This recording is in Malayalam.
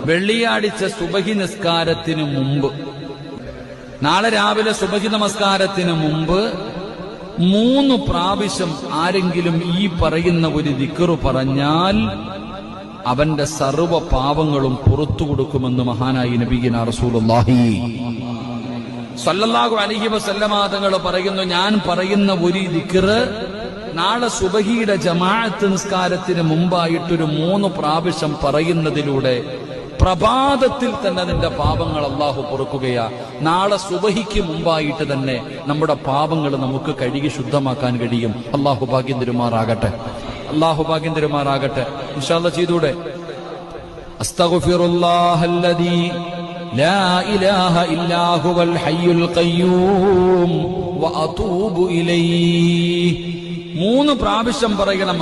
വെള്ളിയാഴ്ച സുബഹി നിസ്കാരത്തിന് മുമ്പ്, നാളെ രാവിലെ സുബഹി നമസ്കാരത്തിന് മുമ്പ് 3 പ്രാവശ്യം ആരെങ്കിലും ഈ പറയുന്ന ഒരു ദിക്ർ പറഞ്ഞാൽ അവന്റെ സർവ്വ പാപങ്ങളും പുറത്തു കൊടുക്കുമെന്ന് മഹാനായി നബിയുനാ റസൂലുള്ളാഹി സ്വല്ലല്ലാഹു അലൈഹി വസല്ലമ തങ്ങൾ പറയുന്നു, ഞാൻ പറയുന്ന ഒരു ദിക്ർ നാളെ സുബഹിയുടെ ജമാഅത്ത് നിസ്കാരത്തിന് മുമ്പായിട്ടൊരു 3 പ്രാവശ്യം പറയുന്നതിലൂടെ പ്രഭാതത്തിൽ തന്നെ നിന്റെ പാപങ്ങൾ അല്ലാഹു പൊറുക്കുകയാ. നാളെ സുബഹിക്ക് മുമ്പായിട്ട് തന്നെ നമ്മുടെ പാപങ്ങൾ നമുക്ക് കഴുകി ശുദ്ധമാക്കാൻ കഴിയും. അല്ലാഹു ഭാഗ്യം തരുമാറാകട്ടെ, അല്ലാഹു ഭാഗ്യം തരുമാറാകട്ടെ. ഇൻഷാ അല്ലാഹ് ചെയ്തൂടെ? അസ്തഗ്ഫിറുല്ലാഹല്ലദീ ലാ ഇലാഹ ഇല്ലാ ഹുവൽ ഹയ്യുൽ ഖയ്യൂം വഅതൂബു ഇലൈഹി 3 പ്രാവശ്യം പറയണം.